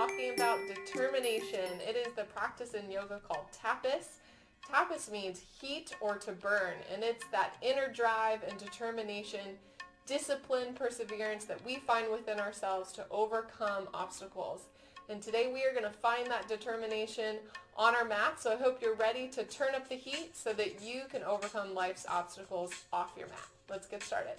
talking about determination. It is the practice in yoga called tapas. Tapas means heat or to burn, and it's that inner drive and determination, discipline, perseverance that we find within ourselves to overcome obstacles. And today we are going to find that determination on our mat, so I hope you're ready to turn up the heat so that you can overcome life's obstacles off your mat. Let's get started.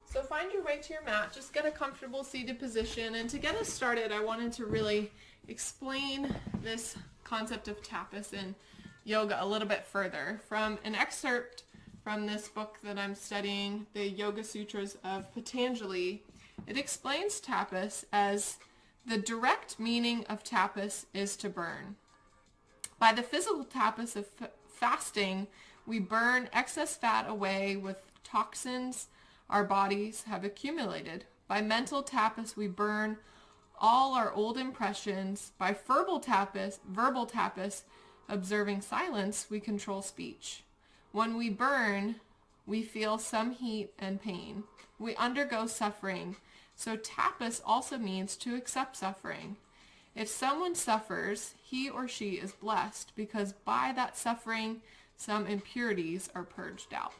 So find your way to your mat, just get a comfortable seated position, and to get us started I wanted to really explain this concept of tapas in yoga a little bit further from an excerpt from this book that I'm studying, the Yoga Sutras of Patanjali. It explains tapas as the direct meaning of tapas is to burn. By the physical tapas of fasting, we burn excess fat away with toxins our bodies have accumulated. By mental tapas, we burn all our old impressions. By verbal tapas, observing silence, we control speech. When we burn, we feel some heat and pain. We undergo suffering. So tapas also means to accept suffering. If someone suffers, he or she is blessed because by that suffering, some impurities are purged out.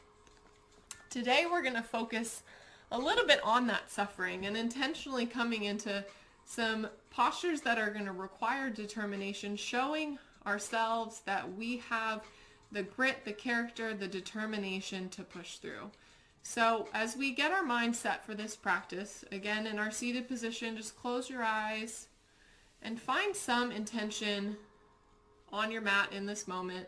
Today we're going to focus a little bit on that suffering and intentionally coming into some postures that are going to require determination, showing ourselves that we have the grit, the character, the determination to push through. So as we get our mind set for this practice, again in our seated position, just close your eyes and find some intention on your mat in this moment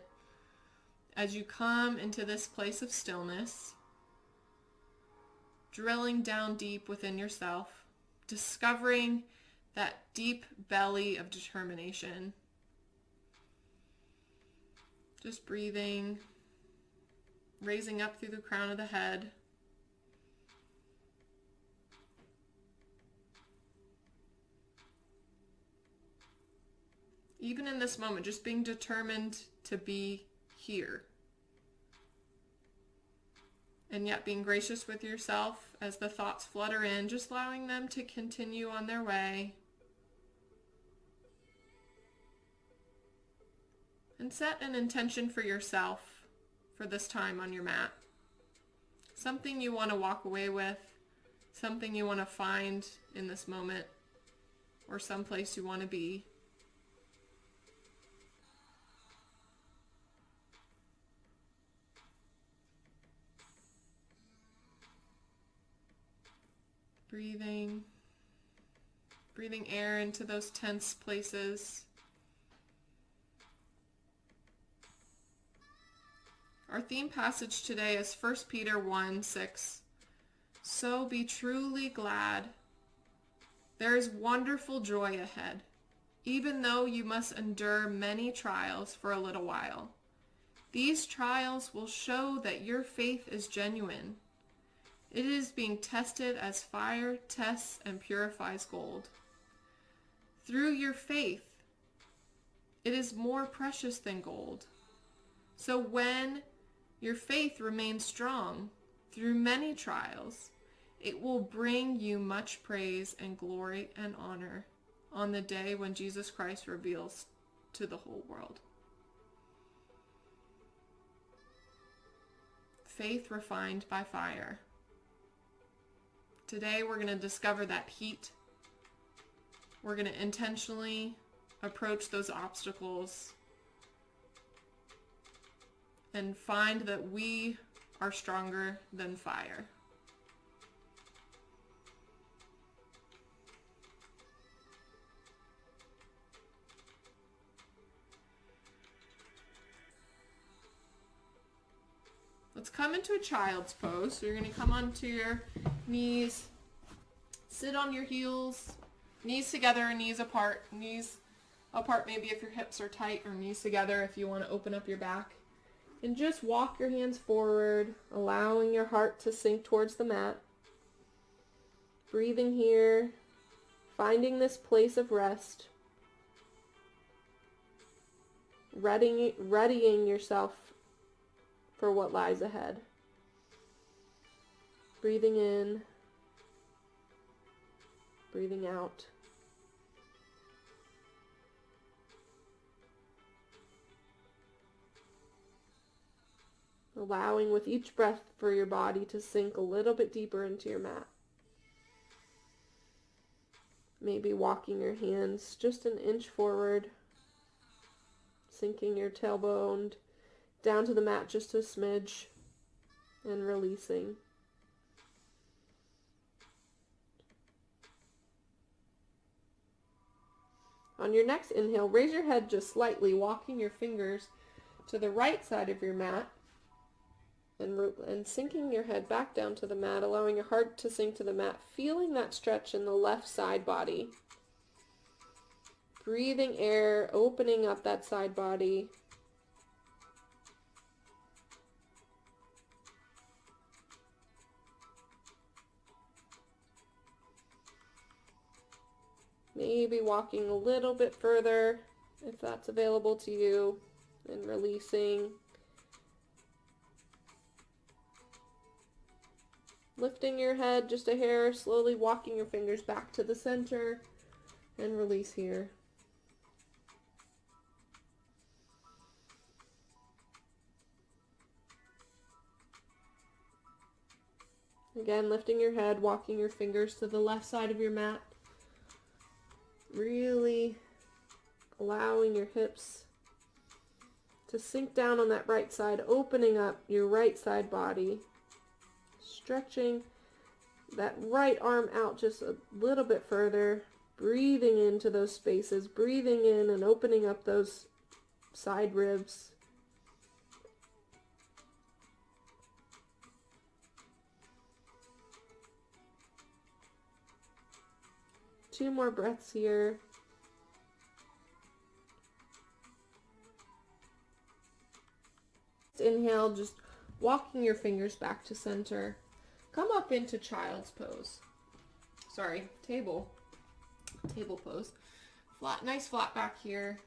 as you come into this place of stillness, drilling down deep within yourself, discovering that deep belly of determination. Just breathing, raising up through the crown of the head. Even in this moment, just being determined to be here. And yet being gracious with yourself as the thoughts flutter in, just allowing them to continue on their way. And set an intention for yourself for this time on your mat. Something you want to walk away with, something you want to find in this moment, or someplace you want to be. Breathing air into those tense places. Our theme passage today is 1 Peter 1:6. So be truly glad. There is wonderful joy ahead, even though you must endure many trials for a little while. These trials will show that your faith is genuine. It is being tested as fire tests and purifies gold. Through your faith, it is more precious than gold. So when your faith remains strong through many trials, it will bring you much praise and glory and honor on the day when Jesus Christ reveals to the whole world. Faith refined by fire. Today we're going to discover that heat. We're going to intentionally approach those obstacles and find that we are stronger than fire. Let's come into a child's pose. So you're going to come onto your knees, sit on your heels, knees together, knees apart. Knees apart maybe if your hips are tight, or knees together if you want to open up your back. And just walk your hands forward, allowing your heart to sink towards the mat. Breathing here, finding this place of rest. Readying yourself for what lies ahead. Breathing in, breathing out. allowing with each breath for your body to sink a little bit deeper into your mat. Maybe walking your hands just an inch forward, sinking your tailbone down to the mat just a smidge, and releasing. On your next inhale, raise your head just slightly, walking your fingers to the right side of your mat, and sinking your head back down to the mat, allowing your heart to sink to the mat, feeling that stretch in the left side body. Breathing air, opening up that side body. Maybe walking a little bit further if that's available to you, and releasing. Lifting your head just a hair, slowly walking your fingers back to the center, and release here. Again, lifting your head, walking your fingers to the left side of your mat. Really allowing your hips to sink down on that right side, opening up your right side body, stretching that right arm out just a little bit further, breathing into those spaces, breathing in and opening up those side ribs. Two more breaths here. Inhale, just walking your fingers back to center. Come up into child's pose. Table pose. Flat, nice flat back here.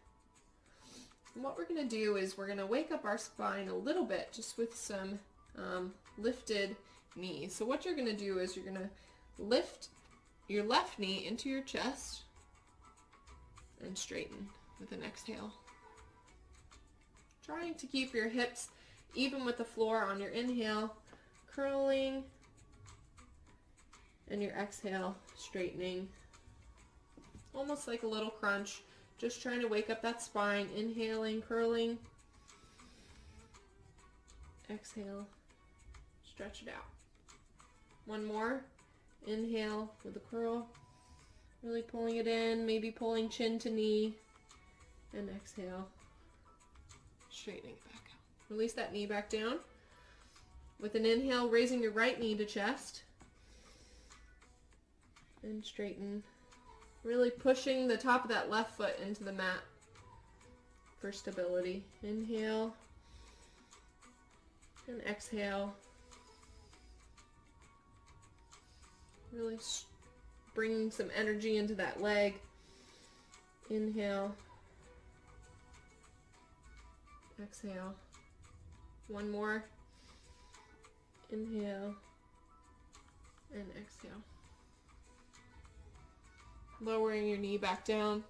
And what we're going to do is we're going to wake up our spine a little bit just with some lifted knees. So what you're going to do is you're going to lift your left knee into your chest and straighten with an exhale. Trying to keep your hips even with the floor on your inhale, curling, and your exhale, straightening. Almost like a little crunch, just trying to wake up that spine, inhaling, curling, exhale, stretch it out. One more. Inhale with a curl, really pulling it in, maybe pulling chin to knee, and exhale, straightening it back out. Release that knee back down. With an inhale, raising your right knee to chest, and straighten, really pushing the top of that left foot into the mat for stability. Inhale, and exhale. Really bringing some energy into that leg. Inhale. Exhale. One more. Inhale. And exhale. Lowering your knee back down.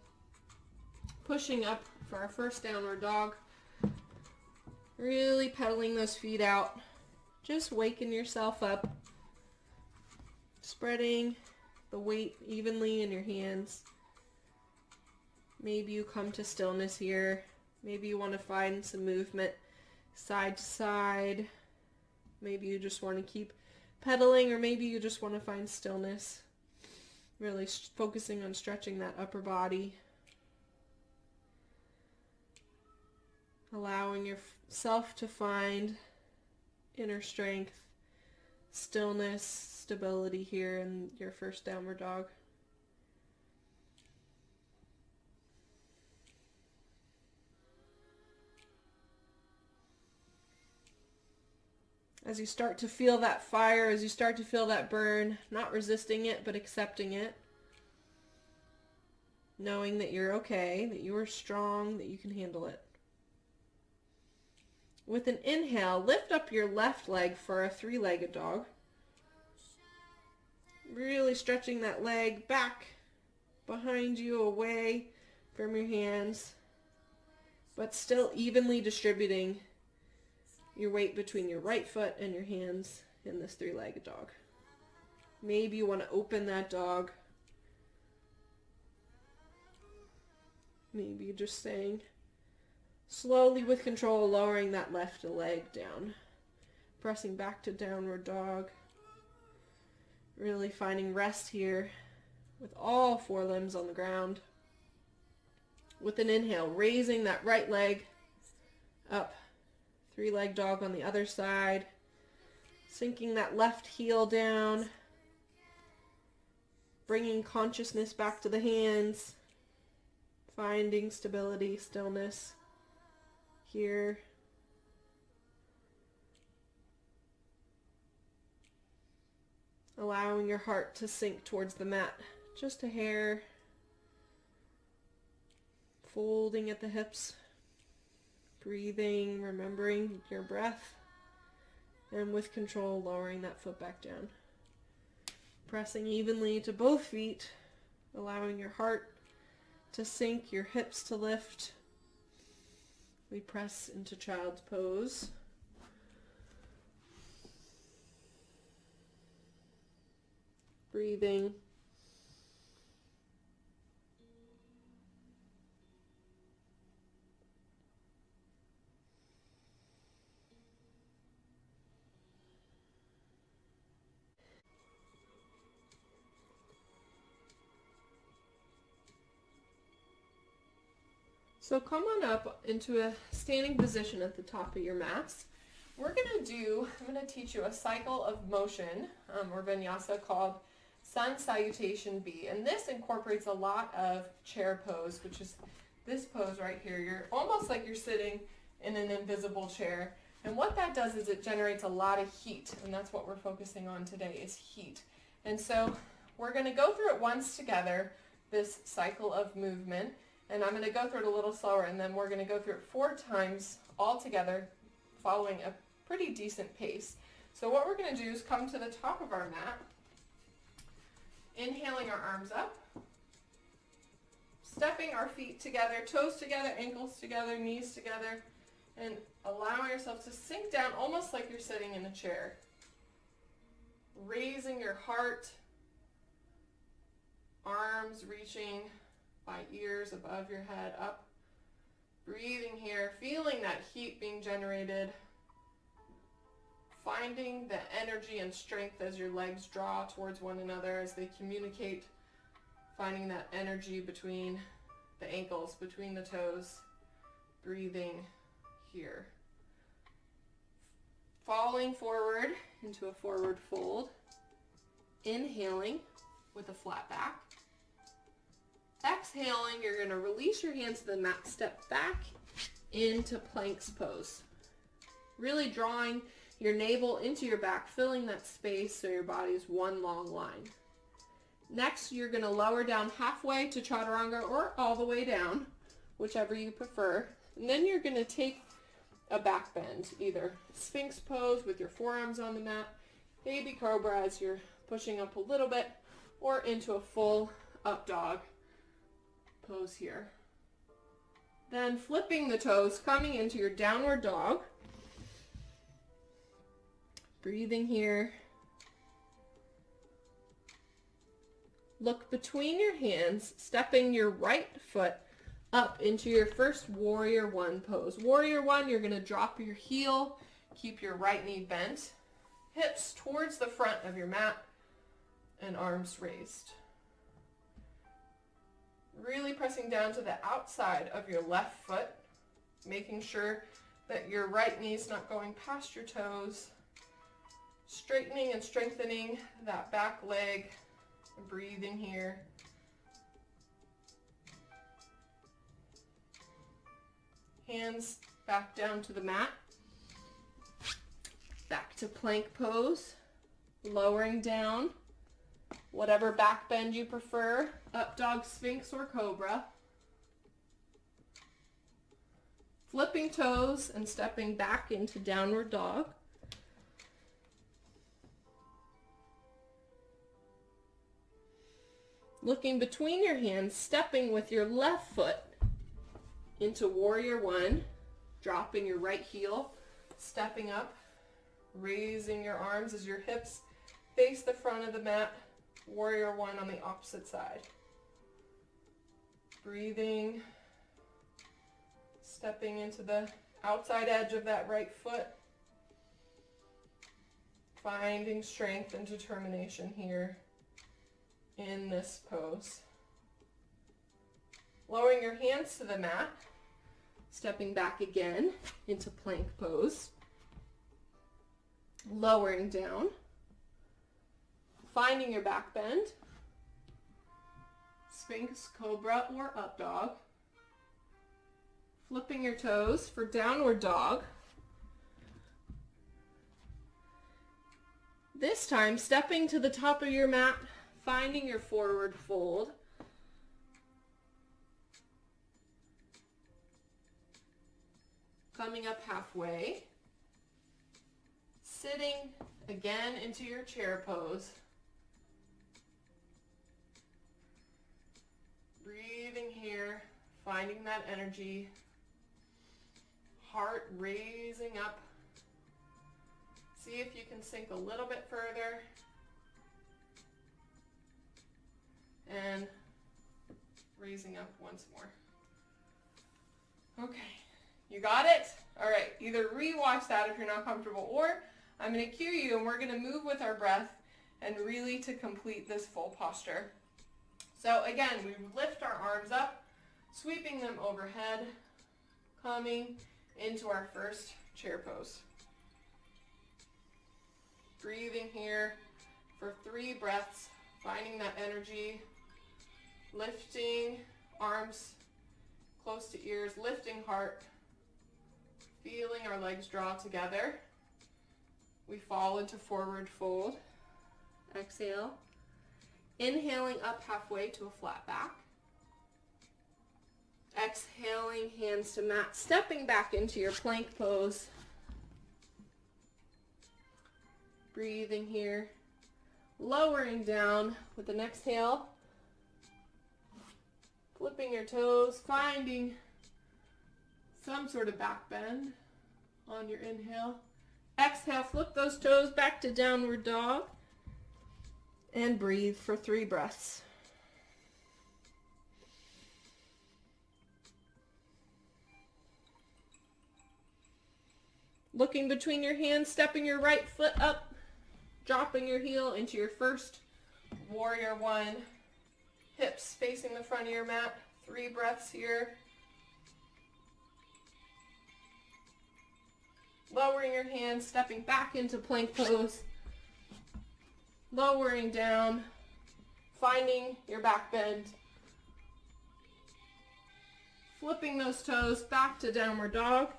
Pushing up for our first downward dog. Really pedaling those feet out. Just waking yourself up. Spreading the weight evenly in your hands. Maybe you come to stillness here. Maybe you want to find some movement side to side. Maybe you just want to keep pedaling, or maybe you just want to find stillness. Really focusing on stretching that upper body. Allowing yourself to find inner strength, stillness, stability here in your first downward dog. As you start to feel that fire, as you start to feel that burn, not resisting it, but accepting it. Knowing that you're okay, that you are strong, that you can handle it. With an inhale, lift up your left leg for a three-legged dog. Really stretching that leg back behind you, away from your hands, but still evenly distributing your weight between your right foot and your hands in this three-legged dog. Maybe you want to open that dog. Maybe just staying slowly with control, lowering that left leg down. Pressing back to downward dog. Really finding rest here with all four limbs on the ground. With an inhale, raising that right leg up. Three-legged dog on the other side. Sinking that left heel down. Bringing consciousness back to the hands. Finding stability, stillness here. Allowing your heart to sink towards the mat just a hair. Folding at the hips. Breathing, remembering your breath. And with control, lowering that foot back down. Pressing evenly to both feet. Allowing your heart to sink, your hips to lift. We press into child's pose. Breathing. So come on up into a standing position at the top of your mats. I'm going to teach you a cycle of motion, or vinyasa, called Sun Salutation B. And this incorporates a lot of chair pose, which is this pose right here. You're almost like you're sitting in an invisible chair. And what that does is it generates a lot of heat. And that's what we're focusing on today, is heat. And so we're going to go through it once together, this cycle of movement. And I'm going to go through it a little slower, and then we're going to go through it 4 times all together, following a pretty decent pace. So what we're going to do is come to the top of our mat, inhaling our arms up, stepping our feet together, toes together, ankles together, knees together, and allowing yourself to sink down almost like you're sitting in a chair. Raising your heart, arms reaching by ears above your head, up. Breathing here, feeling that heat being generated. Finding the energy and strength as your legs draw towards one another, as they communicate. Finding that energy between the ankles, between the toes. Breathing here. Falling forward into a forward fold. Inhaling with a flat back. Exhaling, you're going to release your hands to the mat, step back into plank's pose. Really drawing your navel into your back, filling that space so your body is one long line. Next, you're going to lower down halfway to chaturanga or all the way down, whichever you prefer. And then you're going to take a back bend, either Sphinx pose with your forearms on the mat, baby cobra as you're pushing up a little bit, or into a full up dog pose here. Then flipping the toes, coming into your downward dog. Breathing here. Look between your hands, stepping your right foot up into your first warrior one pose. Warrior one, you're going to drop your heel, keep your right knee bent, hips towards the front of your mat, and arms raised. Really pressing down to the outside of your left foot, making sure that your right knee's not going past your toes. Straightening and strengthening that back leg. Breathing here. Hands back down to the mat. Back to plank pose. Lowering down. Whatever back bend you prefer, up dog, Sphinx, or cobra. Flipping toes and stepping back into downward dog. Looking between your hands, stepping with your left foot into warrior one, dropping your right heel, Stepping up, raising your arms as your hips face the front of the mat. Warrior one on the opposite side. Breathing, stepping into the outside edge of that right foot. Finding strength and determination here in this pose. Lowering your hands to the mat, stepping back again into plank pose. Lowering down, finding your back bend, Sphinx, Cobra, or Up Dog. Flipping your toes for Downward Dog. This time, stepping to the top of your mat, finding your forward fold. Coming up halfway. Sitting again into your chair pose. Breathing here, finding that energy. Heart raising up. See if you can sink a little bit further. And raising up once more. Okay, you got it? All right, either re-watch that if you're not comfortable, or I'm going to cue you and we're going to move with our breath and really to complete this full posture. So again, we lift our arms up, sweeping them overhead, coming into our first chair pose. Breathing here for 3 breaths, finding that energy, lifting arms close to ears, lifting heart, feeling our legs draw together. We fall into forward fold. Exhale. Inhaling up halfway to a flat back. Exhaling, hands to mat, stepping back into your plank pose. Breathing here. Lowering down with an exhale. Flipping your toes, finding some sort of back bend on your inhale. Exhale, flip those toes back to Downward Dog. And breathe for 3 breaths. Looking between your hands, stepping your right foot up, dropping your heel into your first Warrior One. Hips facing the front of your mat. 3 breaths here. Lowering your hands, stepping back into plank pose. Lowering down, finding your back bend. Flipping those toes back to Downward Dog.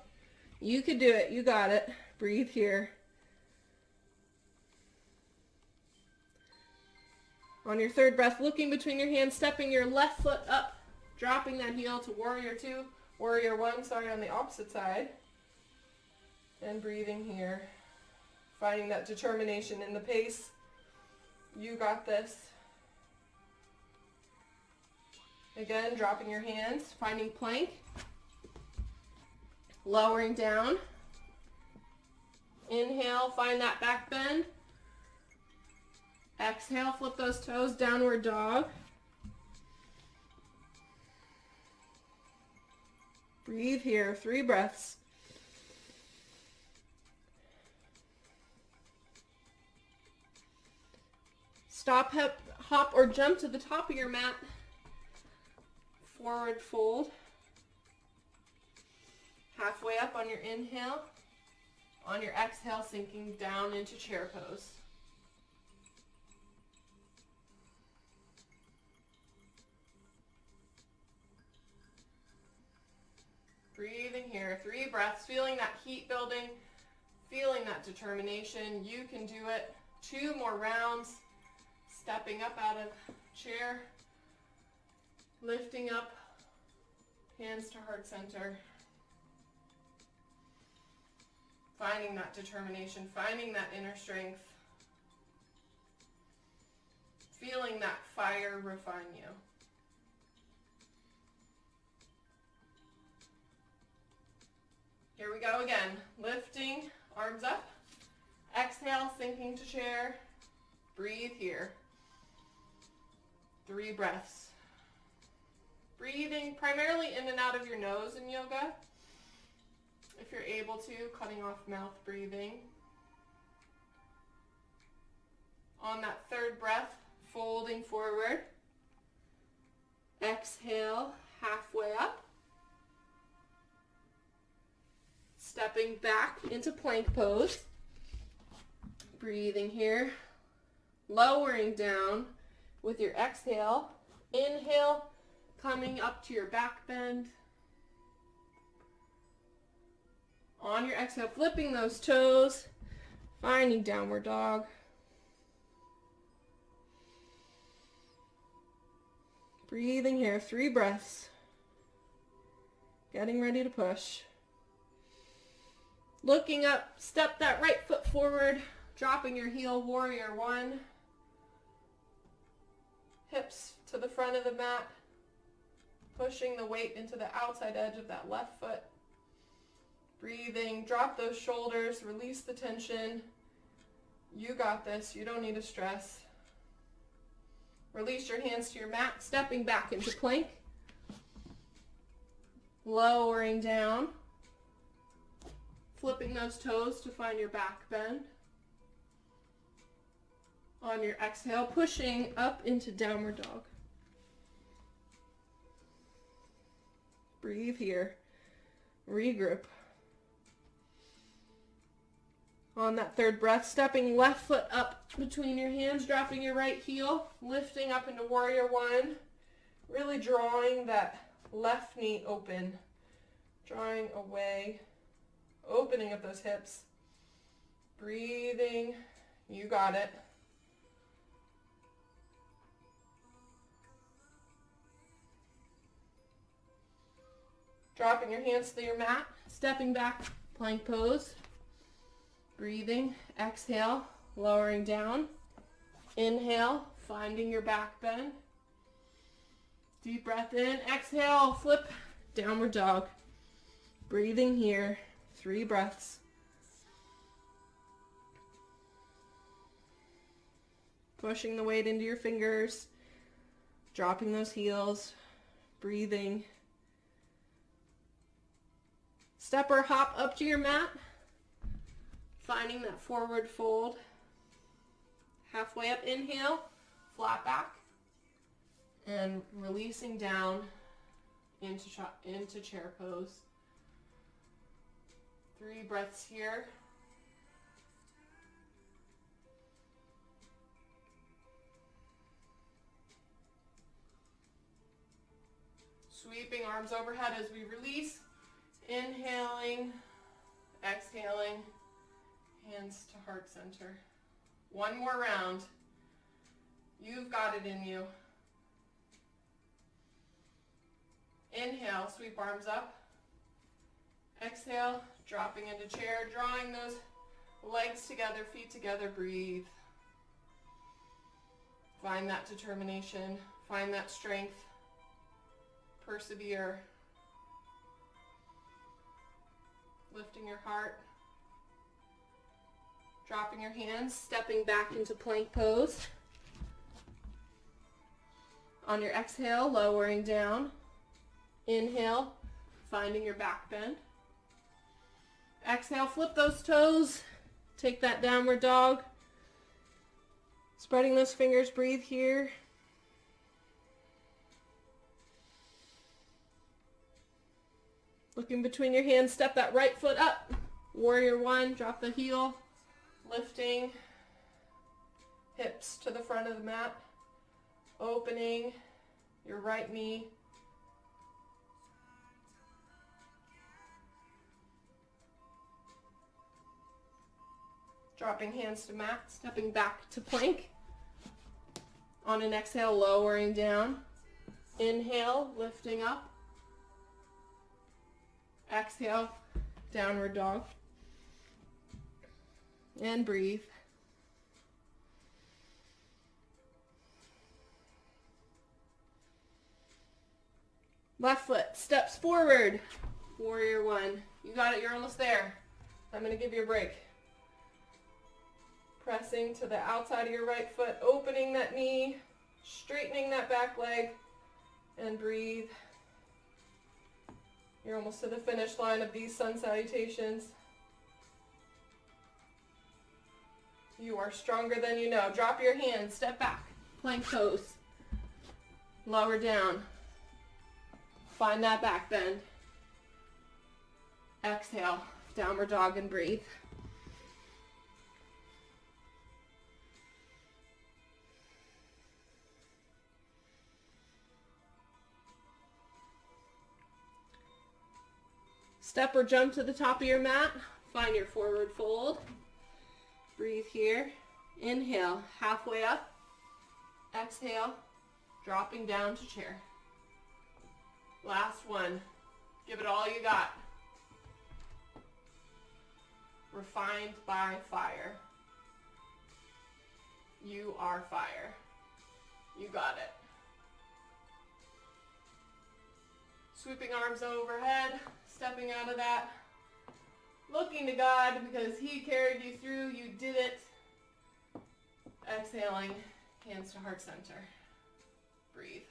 You can do it. You got it. Breathe here. On your 3rd breath, looking between your hands, stepping your left foot up, dropping that heel to Warrior One, on the opposite side. And breathing here. Finding that determination in the pace. You got this. Again, dropping your hands, finding plank. Lowering down. Inhale, find that back bend. Exhale, flip those toes, Downward Dog. Breathe here, 3 breaths. Stop, hop, or jump to the top of your mat. Forward fold. Halfway up on your inhale. On your exhale, sinking down into chair pose. Breathing here, 3 breaths, feeling that heat building, feeling that determination. You can do it. 2 more rounds. Stepping up out of chair, lifting up, hands to heart center. Finding that determination, finding that inner strength. Feeling that fire refine you. Here we go again. Lifting sinking to chair. Breathe here. 3 breaths. Breathing primarily in and out of your nose in yoga. If you're able to, cutting off mouth breathing. On that 3rd breath, folding forward. Exhale, halfway up. Stepping back into plank pose. Breathing here. Lowering down with your exhale. Inhale, coming up to your back bend. On your exhale, flipping those toes, finding downward dog. Breathing here, 3 breaths. Getting ready to push. Looking up, step that right foot forward, dropping your heel, warrior 1. Hips to the front of the mat, pushing the weight into the outside edge of that left foot. Breathing, drop those shoulders, release the tension. You got this, you don't need to stress. Release your hands to your mat, stepping back into plank. Lowering down. Flipping those toes to find your back bend. On your exhale, pushing up into downward dog. Breathe here. Regroup. On that 3rd breath, stepping left foot up between your hands, dropping your right heel, lifting up into warrior 1, really drawing that left knee open, drawing away, opening up those hips, breathing, you got it. Dropping your hands to your mat, stepping back, plank pose. Breathing, exhale, lowering down. Inhale, finding your back bend. Deep breath in, exhale, flip, downward dog. Breathing here, 3 breaths. Pushing the weight into your fingers, dropping those heels, breathing. Step or hop up to your mat. Finding that forward fold. Halfway up, inhale, flat back. And releasing down into chair pose. 3 breaths here. Sweeping arms overhead as we release. Inhaling, exhaling. Hands to heart center. 1 more round. You've got it in you. Inhale, sweep arms up. Exhale, dropping into chair, drawing those legs together, feet together, breathe. Find that determination, find that strength. Persevere. Lifting your heart. Dropping your hands, stepping back into plank pose. On your exhale, lowering down. Inhale, finding your back bend. Exhale, flip those toes. Take that downward dog. Spreading those fingers, breathe here. Looking between your hands, step that right foot up. Warrior 1, drop the heel. Lifting, hips to the front of the mat, opening your right knee. Dropping hands to mat, stepping back to plank. On an exhale, lowering down. Inhale, lifting up. Exhale, downward dog. And breathe. Left foot steps forward. Warrior 1. You got it, you're almost there. I'm going to give you a break. Pressing to the outside of your right foot, opening that knee, straightening that back leg, and breathe. You're almost to the finish line of these sun salutations. You are stronger than you know. Drop your hands, step back, plank pose. Lower down. Find that back bend. Exhale, downward dog, and breathe. Step or jump to the top of your mat. Find your forward fold. Breathe here. Inhale, halfway up. Exhale, dropping down to chair. Last one. Give it all you got. Refined by fire. You are fire. You got it. Sweeping arms overhead, stepping out of that. Looking to God because He carried you through. You did it. Exhaling, hands to heart center. Breathe.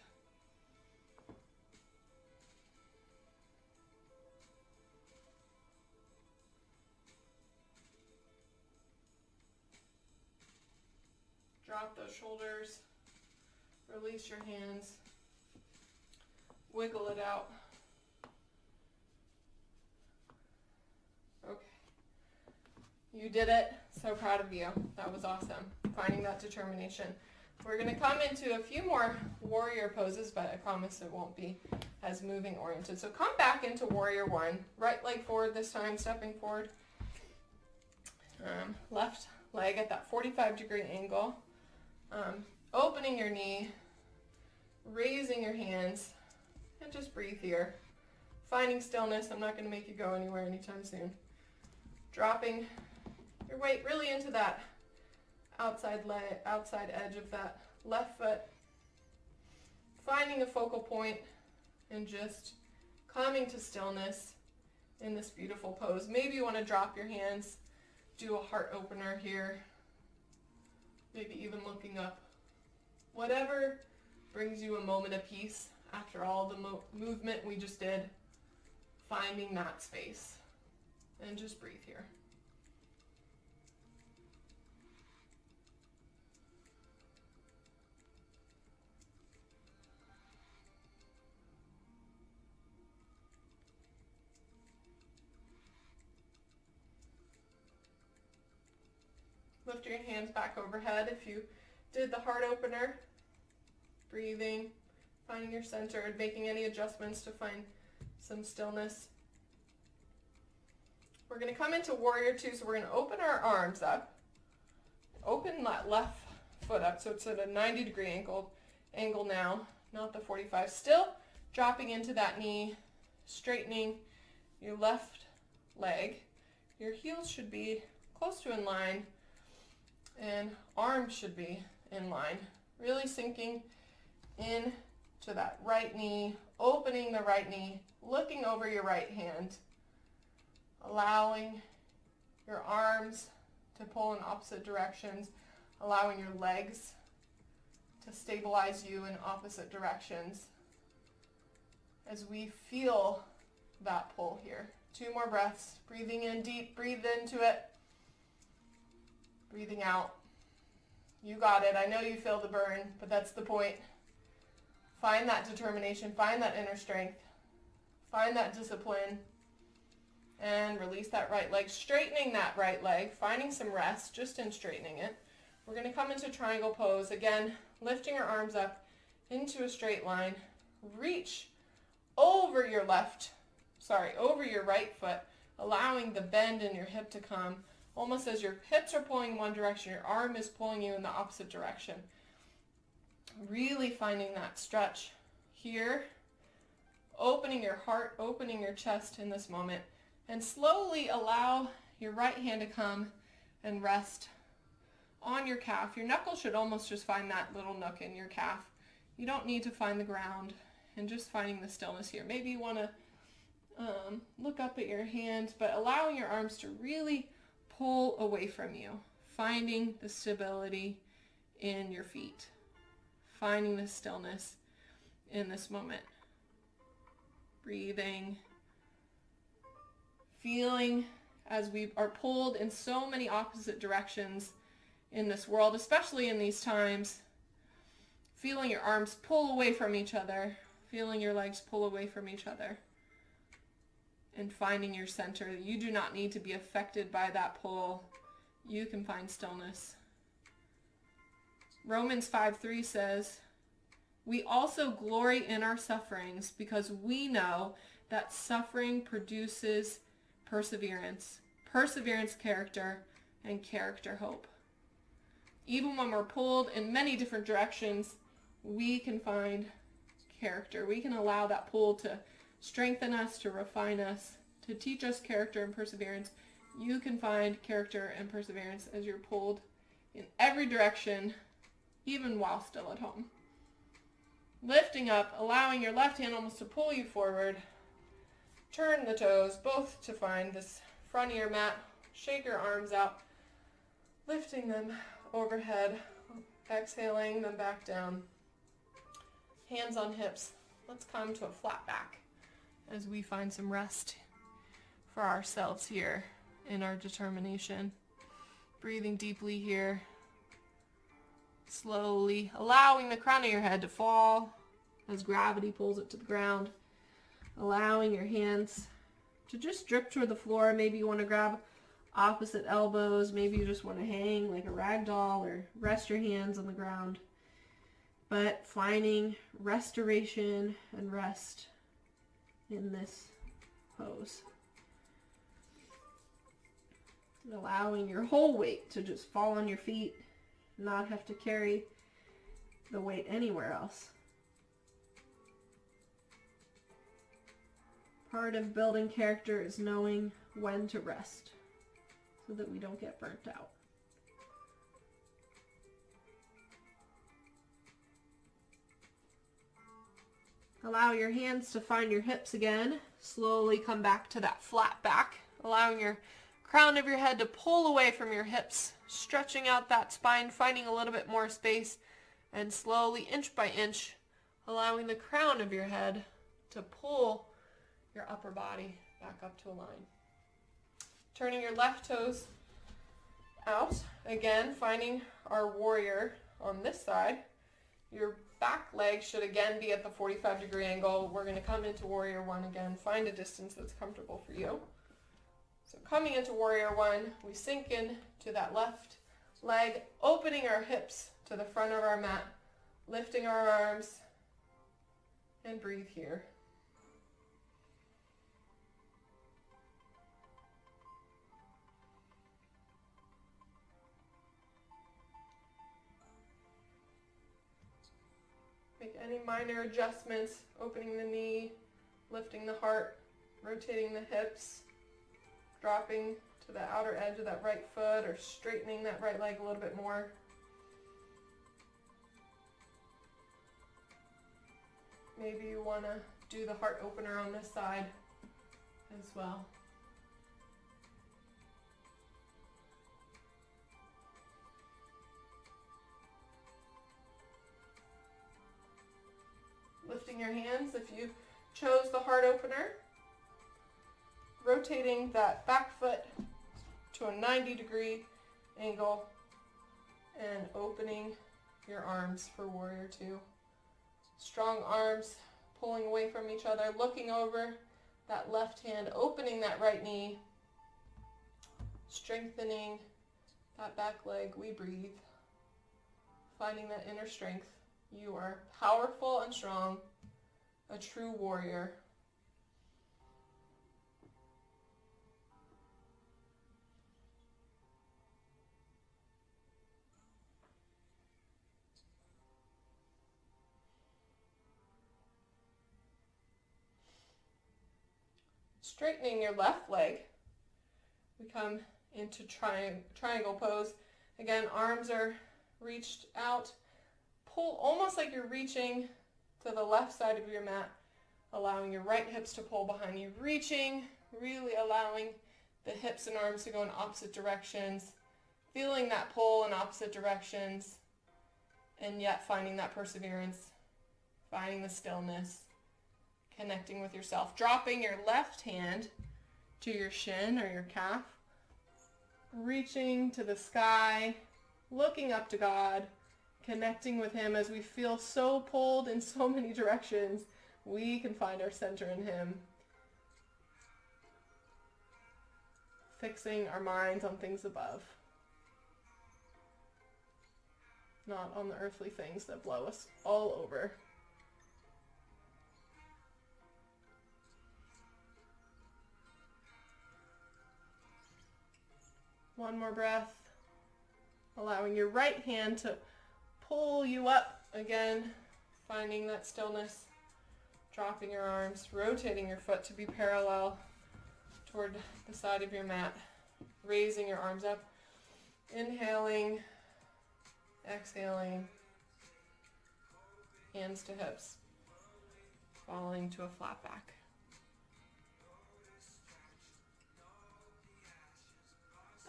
Drop those shoulders. Release your hands. Wiggle it out. Okay. You did it. So proud of you. That was awesome. Finding that determination. We're going to come into a few more warrior poses, but I promise it won't be as moving oriented. So come back into warrior one. Right leg forward this time, stepping forward. Left leg at that 45-degree angle. Opening your knee, raising your hands, and just breathe here. Finding stillness. I'm not going to make you go anywhere anytime soon. Dropping your weight really into that outside edge of that left foot. Finding a focal point and just coming to stillness in this beautiful pose. Maybe you want to drop your hands, do a heart opener here. Maybe even looking up. Whatever brings you a moment of peace after all the movement we just did. Finding that space. And just breathe here. Lift your hands back overhead if you did the heart opener. Breathing, finding your center, and making any adjustments to find some stillness. We're going to come into warrior two, so we're going to open our arms up. Open that left foot up, so it's at a 90-degree angle now, not the 45. Still dropping into that knee, straightening your left leg. Your heels should be close to in line, and arms should be in line. Really sinking in to that right knee, opening the right knee, looking over your right hand, allowing your arms to pull in opposite directions, allowing your legs to stabilize you in opposite directions as we feel that pull here. 2 more breaths. Breathing in deep, breathe into it. Breathing out. You got it. I know you feel the burn, but that's the point. Find that determination. Find that inner strength. Find that discipline. And release that right leg. Straightening that right leg. Finding some rest just in straightening it. We're going to come into triangle pose. Again, lifting your arms up into a straight line. Reach over your over your right foot, allowing the bend in your hip to come. Almost as your hips are pulling in one direction, your arm is pulling you in the opposite direction. Really finding that stretch here. Opening your heart, opening your chest in this moment. And slowly allow your right hand to come and rest on your calf. Your knuckles should almost just find that little nook in your calf. You don't need to find the ground, and just finding the stillness here. Maybe you want to look up at your hand, but allowing your arms to really pull away from you. finding the stability in your feet, finding the stillness in this moment. Breathing, feeling as we are pulled in so many opposite directions in this world, especially in these times, feeling your arms pull away from each other, feeling your legs pull away from each other, and finding your center. You do not need to be affected by that pull. You can find stillness. Romans 5:3 says, "We also glory in our sufferings because we know that suffering produces perseverance, perseverance character, and character hope." Even when we're pulled in many different directions, we can find character. We can allow that pull to strengthen us, to refine us, to teach us character and perseverance. You can find character and perseverance as you're pulled in every direction, even while still at home. Lifting up, allowing your left hand almost to pull you forward. Turn the toes, both to find this front of your mat. Shake your arms out, lifting them overhead, exhaling them back down. Hands on hips. Let's come to a flat back as we find some rest for ourselves here in our determination. Breathing deeply here. Slowly allowing the crown of your head to fall as gravity pulls it to the ground. Allowing your hands to just drip toward the floor. Maybe you want to grab opposite elbows. Maybe you just want to hang like a rag doll or rest your hands on the ground. But finding restoration and rest in this pose. And allowing your whole weight to just fall on your feet, not have to carry the weight anywhere else. Part of building character is knowing when to rest so that we don't get burnt out. Allow your hands to find your hips again. Slowly come back to that flat back, allowing your crown of your head to pull away from your hips, stretching out that spine, finding a little bit more space, and slowly, inch by inch, allowing the crown of your head to pull your upper body back up to a line. Turning your left toes out, again, finding our warrior on this side. Your back leg should again be at the 45-degree angle. We're going to come into warrior one again. Find a distance that's comfortable for you. So coming into warrior one, we sink in to that left leg, opening our hips to the front of our mat, lifting our arms, and breathe here. Make any minor adjustments, opening the knee, lifting the heart, rotating the hips, dropping to the outer edge of that right foot or straightening that right leg a little bit more. Maybe you want to do the heart opener on this side as well. Lifting your hands if you chose the heart opener. Rotating that back foot to a 90-degree angle and opening your arms for warrior two. Strong arms pulling away from each other, looking over that left hand, opening that right knee, strengthening that back leg. We breathe, finding that inner strength. You are powerful and strong, a true warrior. Straightening your left leg, we come into triangle pose. Again, arms are reached out. Pull almost like you're reaching to the left side of your mat, allowing your right hips to pull behind you. Reaching, really allowing the hips and arms to go in opposite directions. feeling that pull in opposite directions, and yet finding that perseverance, finding the stillness, connecting with yourself. Dropping your left hand to your shin or your calf, reaching to the sky, looking up to God, connecting with Him. As we feel so pulled in so many directions, we can find our center in Him. Fixing our minds on things above, not on the earthly things that blow us all over. One more breath, allowing your right hand to pull you up again, finding that stillness, dropping your arms, rotating your foot to be parallel toward the side of your mat, raising your arms up, inhaling, exhaling, hands to hips, falling to a flat back.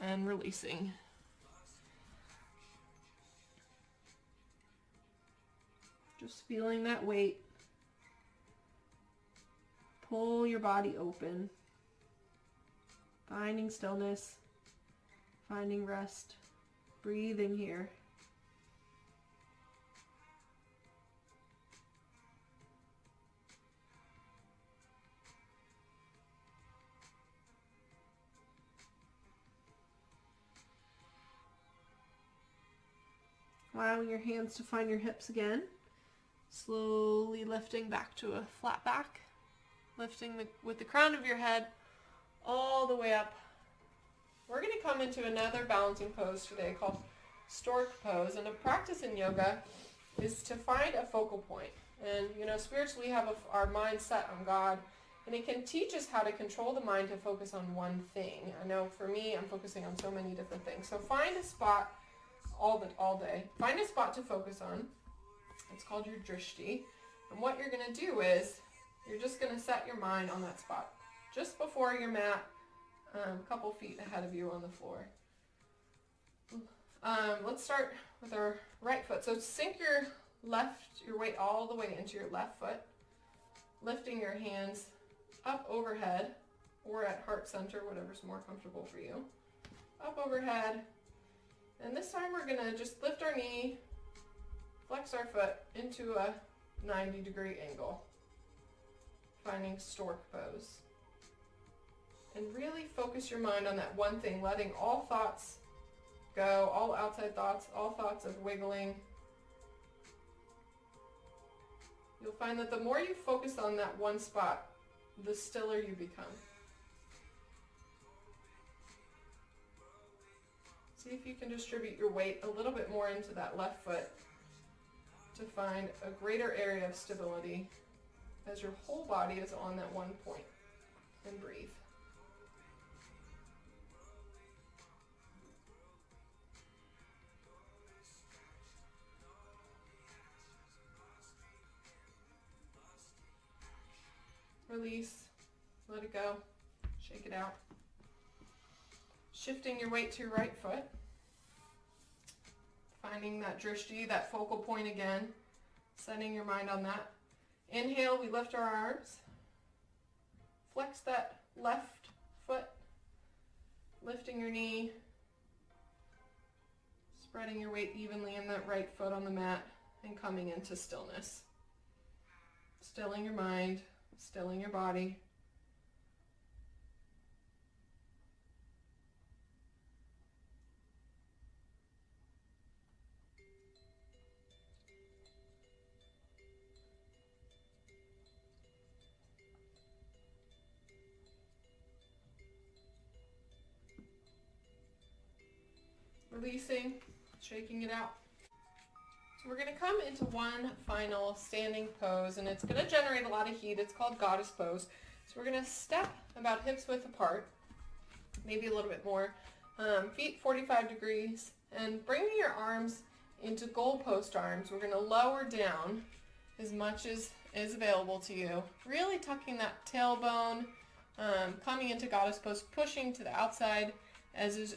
And releasing. Just feeling that weight. Pull your body open. Finding stillness. Finding rest. Breathing here. Allowing your hands to find your hips again. Slowly lifting back to a flat back. Lifting with the crown of your head all the way up. We're going to come into another balancing pose today called stork pose. And a practice in yoga is to find a focal point. And, spiritually we have our mind set on God. And it can teach us how to control the mind to focus on one thing. I know for me, I'm focusing on so many different things. So find a spot all day. Find a spot to focus on. It's called your drishti. And what you're going to do is you're just going to set your mind on that spot just before your mat, a couple feet ahead of you on the floor. Let's start with our right foot. So sink your weight all the way into your left foot, lifting your hands up overhead or at heart center, whatever's more comfortable for you. Up overhead. And this time we're going to just lift our knee, flex our foot into a 90-degree angle, finding stork pose. And really focus your mind on that one thing, letting all thoughts go, all outside thoughts, all thoughts of wiggling. You'll find that the more you focus on that one spot, the stiller you become. See if you can distribute your weight a little bit more into that left foot to find a greater area of stability as your whole body is on that one point. And breathe. Release. Let it go. Shake it out. Shifting your weight to your right foot. Finding that drishti, that focal point again. Setting your mind on that. Inhale, we lift our arms. Flex that left foot. Lifting your knee. Spreading your weight evenly in that right foot on the mat. And coming into stillness. Stilling your mind. Stilling your body. Releasing, shaking it out. So we're going to come into one final standing pose, and it's going to generate a lot of heat. It's called goddess pose. So we're going to step about hips width apart, maybe a little bit more, feet 45 degrees, and bringing your arms into goalpost arms. We're going to lower down as much as is available to you, really tucking that tailbone, coming into goddess pose, pushing to the outside edges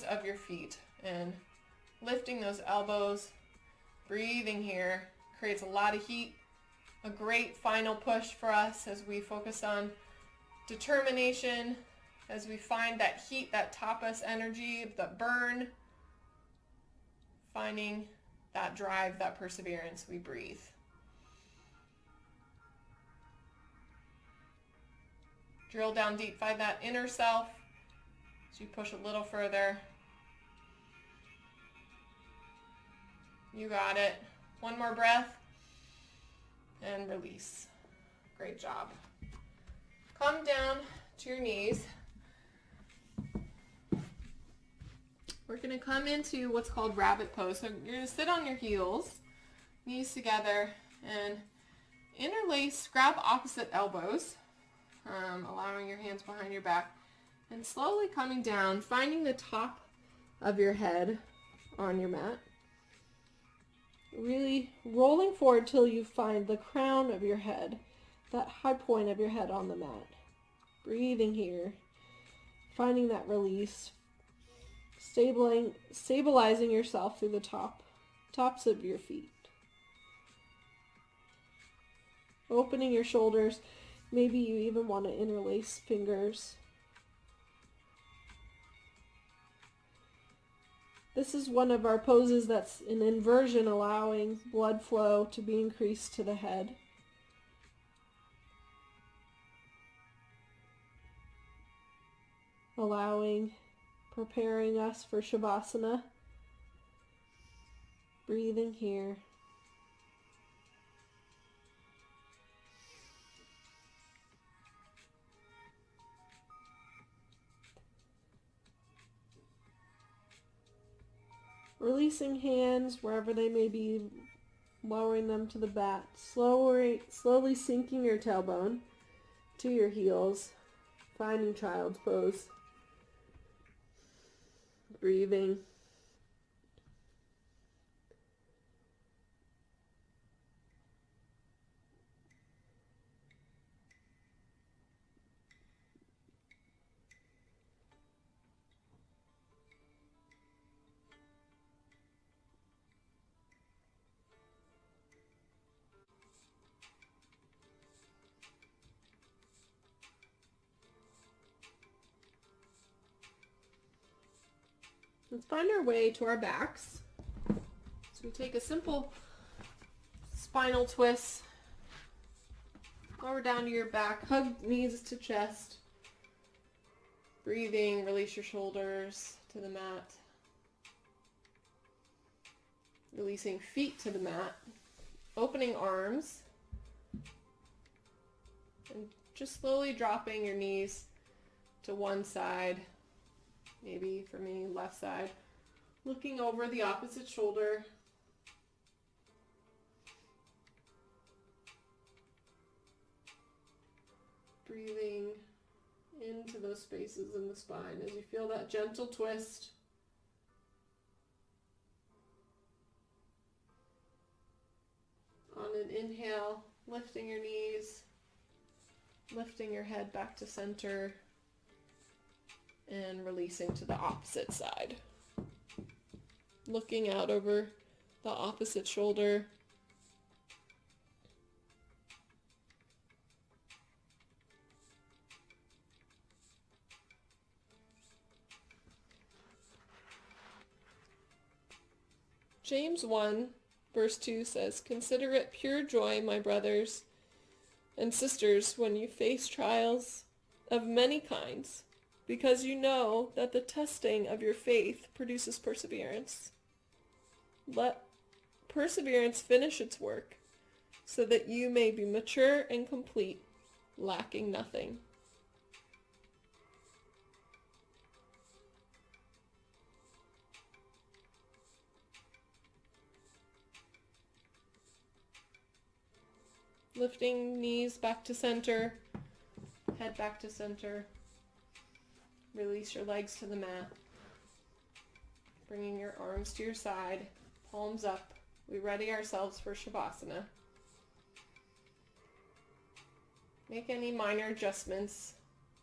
of your feet. and lifting those elbows, breathing here, creates a lot of heat. A great final push for us as we focus on determination, as we find that heat, that tapas energy, the burn, finding that drive, that perseverance. We breathe. Drill down deep, find that inner self as you push a little further. You got it. One more breath and release. Great job. Come down to your knees. We're going to come into what's called rabbit pose. So you're going to sit on your heels, knees together, and interlace, grab opposite elbows, allowing your hands behind your back, and slowly coming down, finding the top of your head on your mat. Really rolling forward till you find the crown of your head, that high point of your head on the mat. Breathing here, finding that release, stabilizing yourself through the tops of your feet. Opening your shoulders, maybe you even want to interlace fingers. This is one of our poses that's an inversion, allowing blood flow to be increased to the head. Preparing us for Shavasana. Breathing here. Releasing hands wherever they may be, lowering them to the mat. Slowly sinking your tailbone to your heels, finding child's pose. Breathing. Let's find our way to our backs. So we take a simple spinal twist. Lower down to your back, hug knees to chest. Breathing, release your shoulders to the mat. Releasing feet to the mat. Opening arms. And just slowly dropping your knees to one side. Maybe for me, left side. Looking over the opposite shoulder. Breathing into those spaces in the spine as you feel that gentle twist. On an inhale, lifting your knees, lifting your head back to center, and releasing to the opposite side. Looking out over the opposite shoulder. James 1, verse 2 says, "Consider it pure joy, my brothers and sisters, when you face trials of many kinds, because you know that the testing of your faith produces perseverance. Let perseverance finish its work, so that you may be mature and complete, lacking nothing." Lifting knees back to center, head back to center. Release your legs to the mat. Bringing your arms to your side, palms up. We ready ourselves for Shavasana. Make any minor adjustments.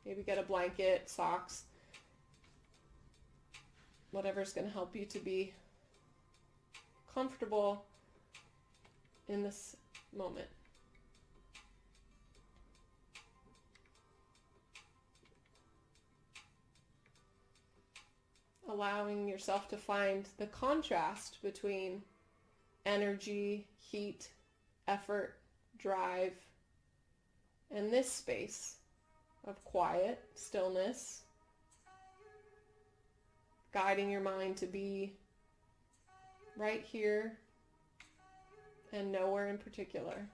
Maybe get a blanket, socks. whatever's going to help you to be comfortable in this moment. Allowing yourself to find the contrast between energy, heat, effort, drive, and this space of quiet, stillness, guiding your mind to be right here and nowhere in particular.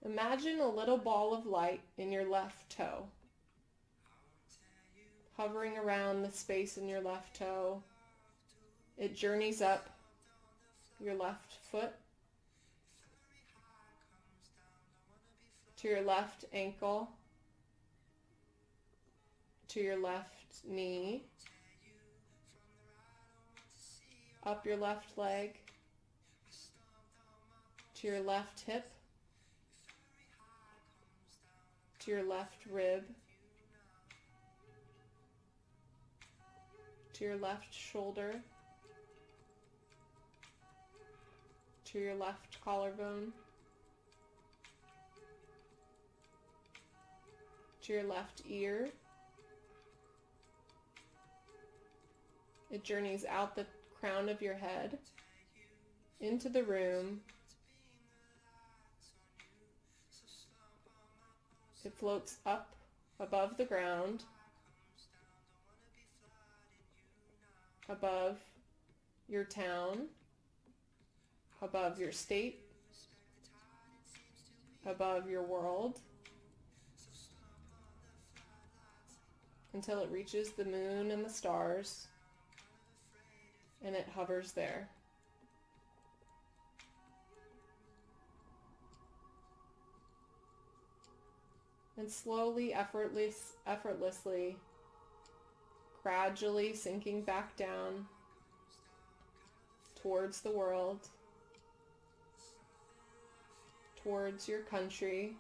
Imagine a little ball of light in your left toe, hovering around the space in your left toe. It journeys up your left foot to your left ankle, to your left knee, up your left leg, to your left hip, to your left rib, to your left shoulder, to your left collarbone, to your left ear. It journeys out the crown of your head into the room. It floats up above the ground, above your town, above your state, above your world, until it reaches the moon and the stars, and it hovers there. And slowly, effortlessly, gradually sinking back down towards the world, towards your country,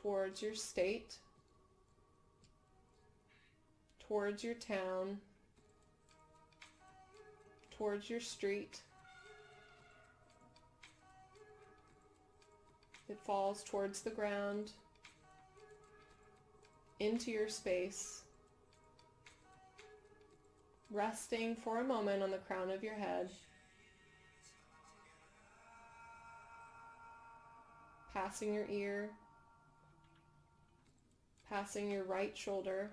towards your state, towards your town, towards your street. It falls towards the ground, into your space, resting for a moment on the crown of your head, passing your ear, passing your right shoulder,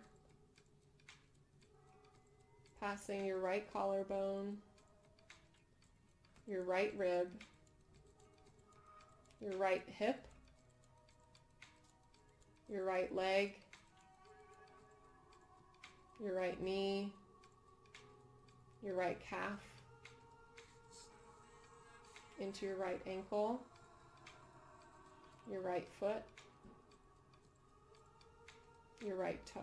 passing your right collarbone, your right rib, your right hip, your right leg, your right knee, your right calf, into your right ankle, your right foot, your right toe.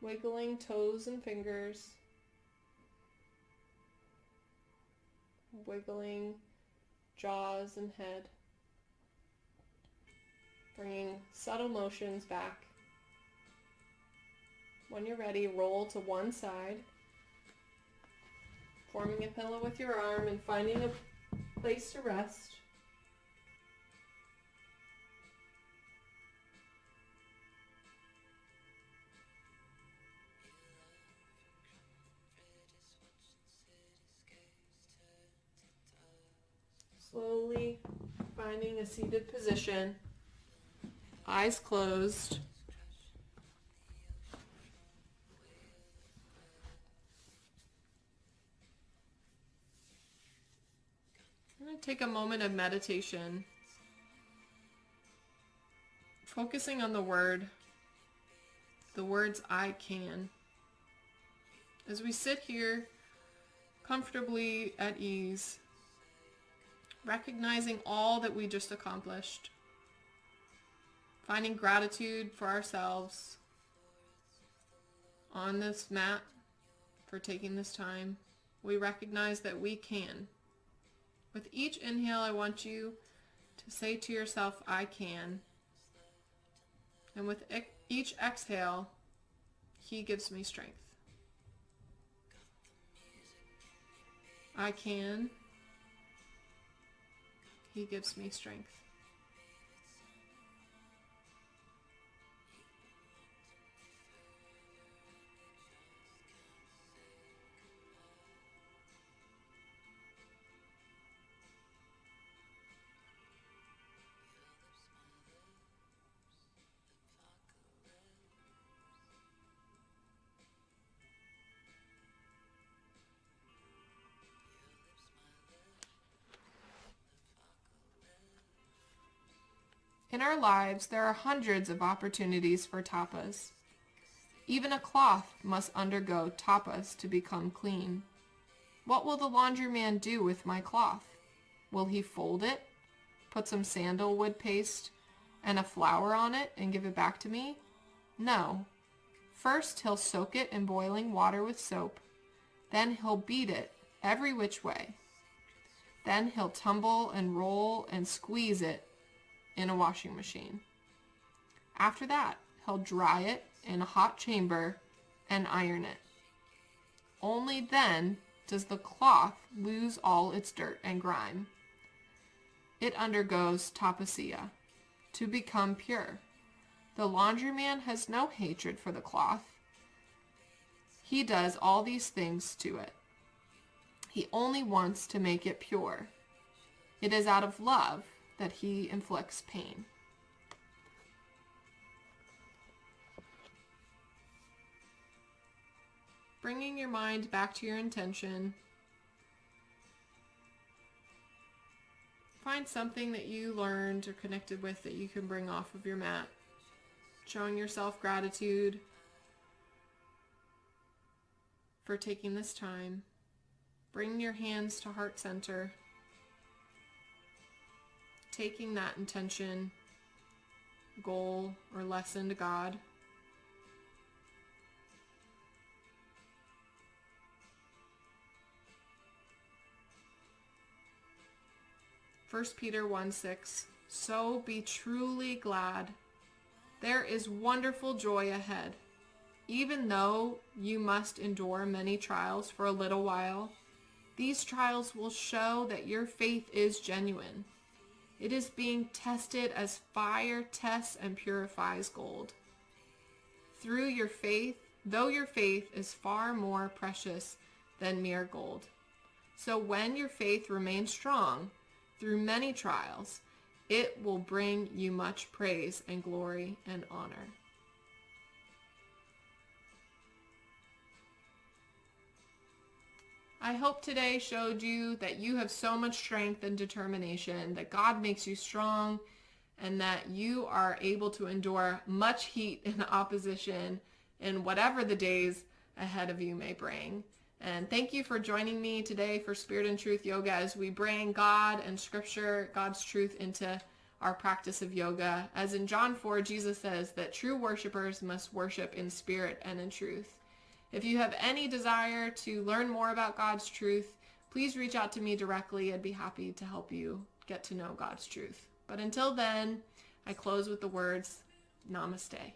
Wiggling toes and fingers, wiggling jaws and head, bringing subtle motions back. When you're ready, roll to one side, forming a pillow with your arm and finding a place to rest. Slowly finding a seated position, eyes closed. I'm going to take a moment of meditation, focusing on the word the words I can. As we sit here comfortably at ease, recognizing all that we just accomplished, finding gratitude for ourselves on this mat for taking this time, we recognize that we can. With each inhale, I want you to say to yourself, I can. And with each exhale, He gives me strength. I can. He gives me strength. In our lives, there are hundreds of opportunities for tapas. Even a cloth must undergo tapas to become clean. What will the laundryman do with my cloth? Will he fold it, put some sandalwood paste and a flower on it and give it back to me? No. First, he'll soak it in boiling water with soap. Then he'll beat it every which way. Then he'll tumble and roll and squeeze it in a washing machine. After that, he'll dry it in a hot chamber and iron it. Only then does the cloth lose all its dirt and grime. It undergoes tapasia to become pure. The laundryman has no hatred for the cloth. He does all these things to it. He only wants to make it pure. It is out of love that he inflicts pain. Bringing your mind back to your intention, find something that you learned or connected with that you can bring off of your mat. Showing yourself gratitude for taking this time. Bring your hands to heart center. Taking that intention, goal, or lesson to God. First Peter 1:6. So be truly glad. There is wonderful joy ahead. Even though you must endure many trials for a little while, these trials will show that your faith is genuine. It is being tested as fire tests and purifies gold. Through your faith, though your faith is far more precious than mere gold. So when your faith remains strong through many trials, it will bring you much praise and glory and honor. I hope today showed you that you have so much strength and determination, that God makes you strong, and that you are able to endure much heat and opposition in whatever the days ahead of you may bring. And thank you for joining me today for Spirit and Truth Yoga as we bring God and Scripture, God's truth, into our practice of yoga. As in John 4, Jesus says that true worshipers must worship in spirit and in truth. If you have any desire to learn more about God's truth, please reach out to me directly. I'd be happy to help you get to know God's truth. But until then, I close with the words, Namaste.